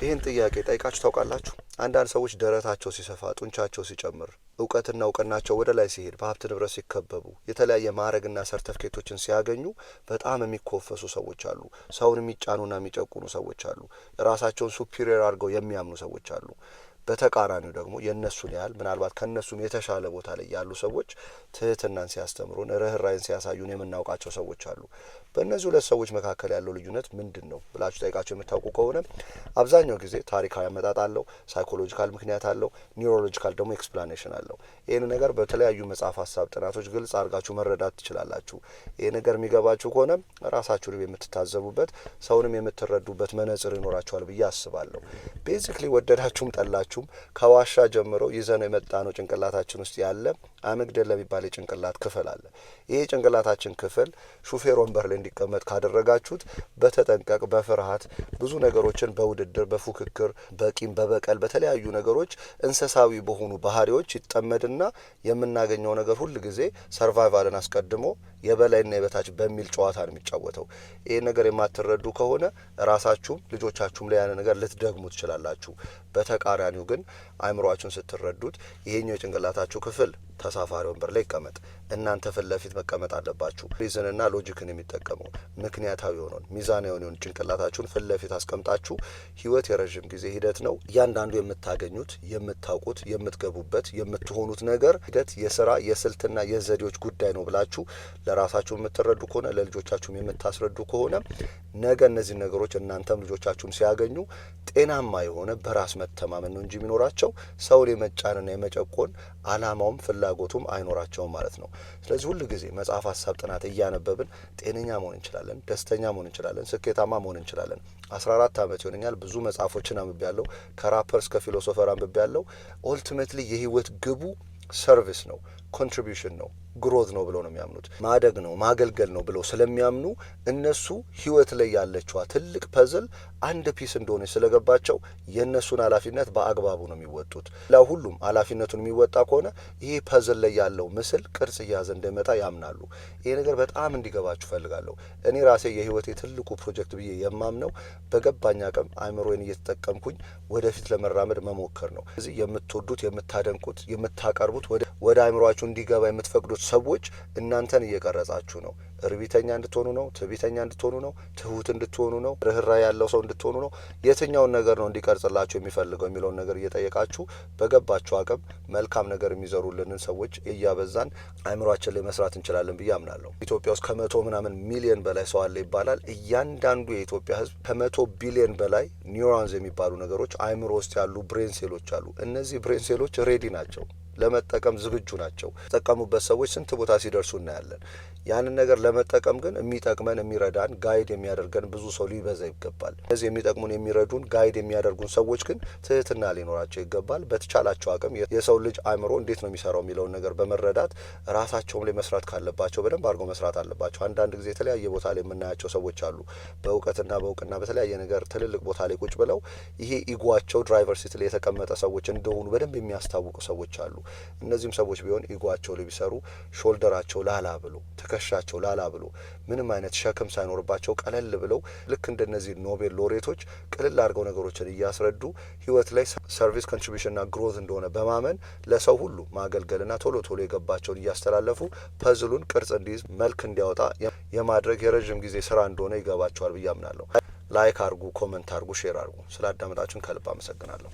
ይህን ጥያቄ ጠይቃችሁ ታውቃላችሁ? አንዳንድ ሰዎች ደረታቸው ሲሰፋ ጡንቻቸው ሲጨምር እውቀትና እውቅናቸው ወደ ላይ ሲሄድ በሀብት ንብረት ሲከበቡ የተለያየ ማዕረግና ሰርተፍኬቶችን ሲያገኙ በጣም የሚኮፈሱ ሰዎች አሉ። ሰውን የሚጫኑና የሚጨቁኑ ሰዎች አሉ። ራሳቸውን ሱፒሪየር አድርገው የሚያምኑ ሰዎች አሉ። በተቃራኒው ደግሞ የእነሱን ያህል ምናልባት ከእነሱም የተሻለ ቦታ ላይ ያሉ ሰዎች ትህትናን ሲያስተምሩን ርህራይን ሲያሳዩን የምናውቃቸው ሰዎች አሉ። በእነዚህ ሁለት ሰዎች መካከል ያለው ልዩነት ምንድን ነው ብላችሁ ጠይቃችሁ የምታውቁ ከሆነ አብዛኛው ጊዜ ታሪካዊ አመጣጥ አለው፣ ሳይኮሎጂካል ምክንያት አለው፣ ኒውሮሎጂካል ደግሞ ኤክስፕላኔሽን አለው። ይህን ነገር በተለያዩ መጽሐፍ ሀሳብ ጥናቶች ግልጽ አድርጋችሁ መረዳት ትችላላችሁ። ይህ ነገር የሚገባችሁ ከሆነ ራሳችሁንም የምትታዘቡበት ሰውንም የምትረዱበት መነጽር ይኖራችኋል ብዬ አስባለሁ። ቤዚክሊ ወደዳችሁም ጠላችሁም ከዋሻ ጀምሮ ይዘነው የመጣነው ጭንቅላታችን ውስጥ ያለ አመግደል ለሚባል የጭንቅላት ክፍል አለ። ይሄ ጭንቅላታችን ክፍል ሹፌር ወንበር ላይ እንዲቀመጥ ካደረጋችሁት በተጠንቀቅ በፍርሃት ብዙ ነገሮችን በውድድር በፉክክር በቂም በበቀል በተለያዩ ነገሮች እንስሳዊ በሆኑ ባህሪዎች ይጠመድና የምናገኘው ነገር ሁሉ ጊዜ ሰርቫይቫልን አስቀድሞ የበላይና የበታች በሚል ጨዋታ ነው የሚጫወተው። ይሄ ነገር የማትረዱ ከሆነ ራሳችሁም ልጆቻችሁም ላይ ያን ነገር ልትደግሙ ትችላላችሁ። በተቃራኒው ግን አእምሮአችሁን ስትረዱት ይሄኛው የጭንቅላታችሁ ክፍል ተሳፋሪ ወንበር ላይ ይቀመጥ፣ እናንተ ፊት ለፊት መቀመጥ አለባችሁ። ሪዝንና ሎጂክን የሚጠቀመው ምክንያታዊ የሆነውን ሚዛናዊ የሆነውን ጭንቅላታችሁን ፊት ለፊት አስቀምጣችሁ ህይወት የረጅም ጊዜ ሂደት ነው። እያንዳንዱ የምታገኙት የምታውቁት የምትገቡበት የምትሆኑት ነገር ሂደት የስራ የስልትና የዘዴዎች ጉዳይ ነው ብላችሁ ለራሳችሁ የምትረዱ ከሆነ ለልጆቻችሁም የምታስረዱ ከሆነ ነገ እነዚህ ነገሮች እናንተም ልጆቻችሁም ሲያገኙ ጤናማ የሆነ በራስ መተማመን ነው እንጂ የሚኖራቸው ሰውን የመጫንና የመጨቆን አላማውም ፍላጎቱም አይኖራቸውም ማለት ነው። ስለዚህ ሁሉ ጊዜ መጽሐፍ ሀሳብ ጥናት እያነበብን ጤነኛ መሆን እንችላለን፣ ደስተኛ መሆን እንችላለን፣ ስኬታማ መሆን እንችላለን። 14 ዓመት ይሆነኛል ብዙ መጽሐፎችን አንብቤያለሁ። ከራፐር እስከ ፊሎሶፈር አንብቤያለሁ። ኦልቲሜትሊ የህይወት ግቡ ሰርቪስ ነው፣ ኮንትሪቢዩሽን ነው፣ ግሮዝ ነው ብለው ነው የሚያምኑት። ማደግ ነው ማገልገል ነው ብለው ስለሚያምኑ እነሱ ህይወት ላይ ያለችዋ ትልቅ ፐዝል አንድ ፒስ እንደሆነ ስለገባቸው የእነሱን ኃላፊነት በአግባቡ ነው የሚወጡት። ለሁሉም ኃላፊነቱን የሚወጣ ከሆነ ይሄ ፐዝል ላይ ያለው ምስል ቅርጽ እያዘ እንደመጣ ያምናሉ። ይሄ ነገር በጣም እንዲገባችሁ ፈልጋለሁ። እኔ ራሴ የህይወቴ ትልቁ ፕሮጀክት ብዬ የማምነው በገባኝ አቅም አእምሮዬን እየተጠቀምኩኝ ወደፊት ለመራመድ መሞከር ነው። እዚህ የምትወዱት የምታደንቁት የምታቀርቡት ወደ አእምሮአችሁ እንዲገባ የምትፈቅዱት ሰዎች እናንተን እየቀረጻችሁ ነው። እርቢተኛ እንድትሆኑ ነው፣ ትዕቢተኛ እንድትሆኑ ነው፣ ትሁት እንድትሆኑ ነው፣ ርህራሄ ያለው ሰው እንድትሆኑ ነው። የትኛውን ነገር ነው እንዲቀርጽላችሁ የሚፈልገው የሚለውን ነገር እየጠየቃችሁ በገባችሁ አቅም መልካም ነገር የሚዘሩልንን ሰዎች እያበዛን አእምሯችን ላይ መስራት እንችላለን ብዬ አምናለሁ። ኢትዮጵያ ውስጥ ከ100 ምናምን ሚሊዮን በላይ ሰው አለ ይባላል። እያንዳንዱ የኢትዮጵያ ህዝብ ከ100 ቢሊዮን በላይ ኒውሮንስ የሚባሉ ነገሮች አእምሮ ውስጥ ያሉ ብሬን ሴሎች አሉ። እነዚህ ብሬን ሴሎች ሬዲ ናቸው፣ ለመጠቀም ዝግጁ ናቸው። ተጠቀሙበት ሰዎች ስንት ቦታ ሲደርሱ እናያለን። ያንን ነገር ለመጠቀም ግን የሚጠቅመን የሚረዳን ጋይድ የሚያደርገን ብዙ ሰው ሊበዛ ይገባል። ስለዚህ የሚጠቅሙን የሚረዱን ጋይድ የሚያደርጉን ሰዎች ግን ትህትና ሊኖራቸው ይገባል። በተቻላቸው አቅም የሰው ልጅ አእምሮ እንዴት ነው የሚሰራው የሚለውን ነገር በመረዳት ራሳቸውም ላይ መስራት ካለባቸው በደንብ አድርገው መስራት አለባቸው። አንዳንድ ጊዜ የተለያየ ቦታ ላይ የምናያቸው ሰዎች አሉ። በእውቀትና በእውቅና በተለያየ ነገር ትልልቅ ቦታ ላይ ቁጭ ብለው ይሄ ኢጓቸው ድራይቨር ሲት ላይ የተቀመጠ ሰዎች እንደሆኑ በደንብ የሚያስታውቁ ሰዎች አሉ። እነዚህም ሰዎች ቢሆን ኢጓቸው ላይ ቢሰሩ ሾልደራቸው ላላ ብሎ ትከሻቸው ላላ ብሎ ምንም አይነት ሸክም ሳይኖርባቸው ቀለል ብለው ልክ እንደነዚህ ኖቤል ሎሬቶች ቅልል አድርገው ነገሮችን እያስረዱ ህይወት ላይ ሰርቪስ ኮንትሪቢዩሽንና ግሮዝ እንደሆነ በማመን ለሰው ሁሉ ማገልገልና ቶሎ ቶሎ የገባቸውን እያስተላለፉ ፐዝሉን ቅርጽ እንዲይዝ መልክ እንዲያወጣ የማድረግ የረጅም ጊዜ ስራ እንደሆነ ይገባቸዋል ብዬ አምናለሁ። ላይክ አርጉ፣ ኮመንት አርጉ፣ ሼር አርጉ። ስላዳመጣችሁን ከልብ አመሰግናለሁ።